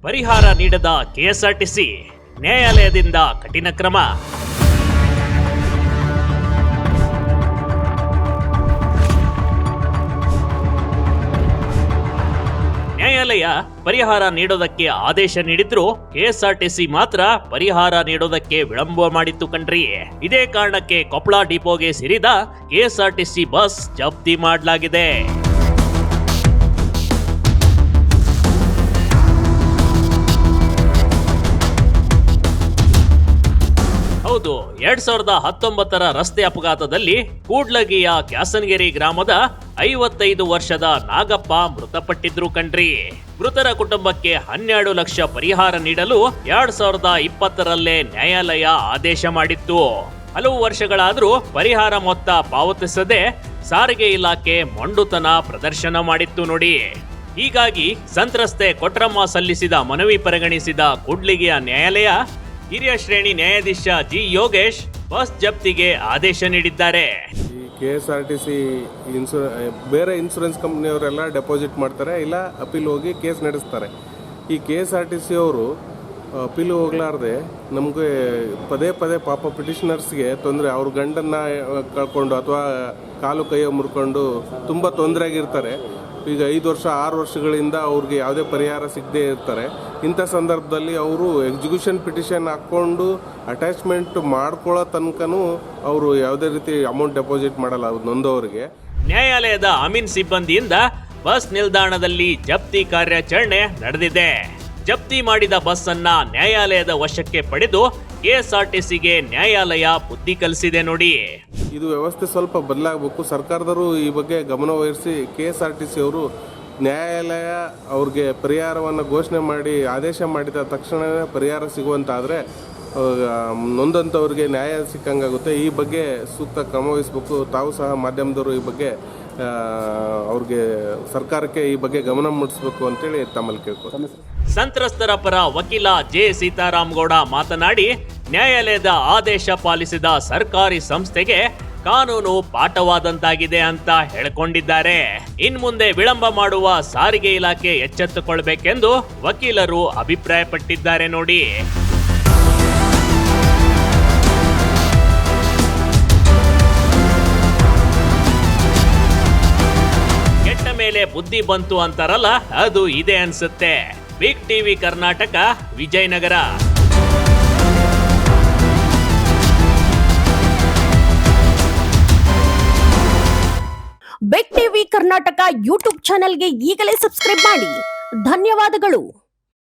ಪರಿಹಾರ ನೀಡದ ಕೆಎಸ್ಆರ್ಟಿಸಿ, ನ್ಯಾಯಾಲಯದಿಂದ ಕಠಿಣ ಕ್ರಮ. ನ್ಯಾಯಾಲಯ ಪರಿಹಾರ ನೀಡೋದಕ್ಕೆ ಆದೇಶ ನೀಡಿದ್ರು ಕೆಎಸ್ಆರ್ಟಿಸಿ ಮಾತ್ರ ಪರಿಹಾರ ನೀಡೋದಕ್ಕೆ ವಿಳಂಬ ಮಾಡಿತ್ತು ಕಣ್ರಿ. ಇದೇ ಕಾರಣಕ್ಕೆ ಕೊಪ್ಪಳ ಡಿಪೋಗೆ ಸೇರಿದ ಕೆಎಸ್ಆರ್ಟಿಸಿ ಬಸ್ ಜಪ್ತಿ ಮಾಡಲಾಗಿದೆ. ಹೌದು, 2019ರ ರಸ್ತೆ ಅಪಘಾತದಲ್ಲಿ ಕೂಡ್ಲಗಿಯ ಕ್ಯಾಸನಗಿರಿ ಗ್ರಾಮದ 55 ವರ್ಷದ ನಾಗಪ್ಪ ಮೃತಪಟ್ಟಿದ್ರು ಕಣ್ರಿ. ಮೃತರ ಕುಟುಂಬಕ್ಕೆ 12 ಲಕ್ಷ ಪರಿಹಾರ ನೀಡಲು 2020ರಲ್ಲೇ ನ್ಯಾಯಾಲಯ ಆದೇಶ ಮಾಡಿತ್ತು. ಹಲವು ವರ್ಷಗಳಾದರೂ ಪರಿಹಾರ ಮೊತ್ತ ಪಾವತಿಸದೆ ಸಾರಿಗೆ ಇಲಾಖೆ ಮೊಂಡುತನ ಪ್ರದರ್ಶನ ಮಾಡಿತ್ತು ನೋಡಿ. ಹೀಗಾಗಿ ಸಂತ್ರಸ್ತೆ ಕೊಟ್ರಮ್ಮ ಸಲ್ಲಿಸಿದ ಮನವಿ ಪರಿಗಣಿಸಿದ ಕೂಡ್ಲಿಗಿಯ ನ್ಯಾಯಾಲಯ ಹಿರಿಯ ಶ್ರೇಣಿ ನ್ಯಾಯಾಧೀಶ ಜಿ ಯೋಗೇಶ್ ಬಸ್ ಜಪ್ತಿಗೆ ಆದೇಶ ನೀಡಿದ್ದಾರೆ. ಈ ಕೆಎಸ್ಆರ್ಟಿಸಿ ಬೇರೆ ಇನ್ಸೂರೆನ್ಸ್ ಕಂಪ್ನಿಯವರೆಲ್ಲ ಡೆಪಾಸಿಟ್ ಮಾಡ್ತಾರೆ, ಇಲ್ಲ ಅಪೀಲ್ ಹೋಗಿ ಕೇಸ್ ನಡೆಸ್ತಾರೆ. ಈ ಕೆಎಸ್ಆರ್ಟಿಸಿ ಅವರು ಅಪೀಲ್ ಹೋಗ್ಲಾರ್ದೆ ನಮಗೆ ಪದೇ ಪದೇ ಪಾಪ ಪಿಟಿಷನರ್ಸ್ಗೆ ತೊಂದರೆ, ಅವ್ರ ಗಂಡನ್ನ ಕಳ್ಕೊಂಡು ಅಥವಾ ಕಾಲು ಕೈಯ ಮುರ್ಕೊಂಡು ತುಂಬ ತೊಂದರೆ ಆಗಿರ್ತಾರೆ. ಈಗ 5 ವರ್ಷ 6 ವರ್ಷಗಳಿಂದ ಅವ್ರಿಗೆ ಯಾವುದೇ ಪರಿಹಾರ ಸಿಗದೇ ಇರ್ತಾರೆ. ಇಂಥ ಸಂದರ್ಭದಲ್ಲಿ ಅವರು ಎಕ್ಸಿಕ್ಯೂಷನ್ ಪಿಟಿಷನ್ ಹಾಕ್ಕೊಂಡು ಅಟ್ಯಾಚ್ಮೆಂಟ್ ಮಾಡ್ಕೊಳ್ಳೋ ತನಕನೂ ಅವರು ಯಾವುದೇ ರೀತಿ ಅಮೌಂಟ್ ಡೆಪಾಸಿಟ್ ಮಾಡಲ್ಲ ನೊಂದವರಿಗೆ. ನ್ಯಾಯಾಲಯದ ಅಮೀನ್ ಸಿಬ್ಬಂದಿಯಿಂದ ಬಸ್ ನಿಲ್ದಾಣದಲ್ಲಿ ಜಪ್ತಿ ಕಾರ್ಯಾಚರಣೆ ನಡೆದಿದೆ. ಜಪ್ತಿ ಮಾಡಿದ ಬಸ್ ಅನ್ನ ನ್ಯಾಯಾಲಯದ ವಶಕ್ಕೆ ಪಡೆದು ಕೆಎಸ್ಆರ್ಟಿಸಿಗೆ ನ್ಯಾಯಾಲಯ ಬುದ್ಧಿ ಕಲಿಸಿದೆ ನೋಡಿ. ಇದು ವ್ಯವಸ್ಥೆ ಸ್ವಲ್ಪ ಬದಲಾಗಬೇಕು. ಸರ್ಕಾರದವರು ಈ ಬಗ್ಗೆ ಗಮನ ವಹಿಸಿ ಕೆಎಸ್ಆರ್ಟಿಸಿ ಅವರು ನ್ಯಾಯಾಲಯ ಅವ್ರಿಗೆ ಪರಿಹಾರವನ್ನು ಘೋಷಣೆ ಮಾಡಿ ಆದೇಶ ಮಾಡಿದ ತಕ್ಷಣವೇ ಪರಿಹಾರ ಸಿಗುವಂತಾದರೆ ನೊಂದಂಥವ್ರಿಗೆ ನ್ಯಾಯ ಸಿಕ್ಕಂಗಾಗುತ್ತೆ. ಈ ಬಗ್ಗೆ ಸೂಕ್ತ ಕ್ರಮ ವಹಿಸಬೇಕು. ತಾವು ಸಹ ಮಾಧ್ಯಮದವರು ಈ ಬಗ್ಗೆ ಅವ್ರಿಗೆ ಸರ್ಕಾರಕ್ಕೆ ಈ ಬಗ್ಗೆ ಗಮನ ಮೂಡಿಸಬೇಕು ಅಂತೇಳಿ ತಮ್ಮಲ್ಲಿ ಕೇಳ್ಕೊತೀನಿ. ಸಂತ್ರಸ್ತರ ಪರ ವಕೀಲ ಜೆ ಸೀತಾರಾಮಗೌಡ ಮಾತನಾಡಿ, ನ್ಯಾಯಾಲಯದ ಆದೇಶ ಪಾಲಿಸಿದ ಸರ್ಕಾರಿ ಸಂಸ್ಥೆಗೆ ಕಾನೂನು ಪಾಠವಾದಂತಾಗಿದೆ ಅಂತ ಹೇಳಿಕೊಂಡಿದ್ದಾರೆ. ಇನ್ಮುಂದೆ ವಿಳಂಬ ಮಾಡುವ ಸಾರಿಗೆ ಇಲಾಖೆ ಎಚ್ಚೆತ್ತುಕೊಳ್ಬೇಕೆಂದು ವಕೀಲರು ಅಭಿಪ್ರಾಯಪಟ್ಟಿದ್ದಾರೆ ನೋಡಿ. ಕೆಟ್ಟ ಮೇಲೆ ಬುದ್ಧಿ ಬಂತು ಅಂತಾರಲ್ಲ, ಅದು ಇದೆ ಅನ್ಸುತ್ತೆ. Big TV Karnataka, Vijayanagara. Big TV Karnataka YouTube ಚಾನೆಲ್ಗೆ ಈಗಲೇ ಸಬ್ಸ್ಕ್ರೈಬ್ ಮಾಡಿ. ಧನ್ಯವಾದಗಳು.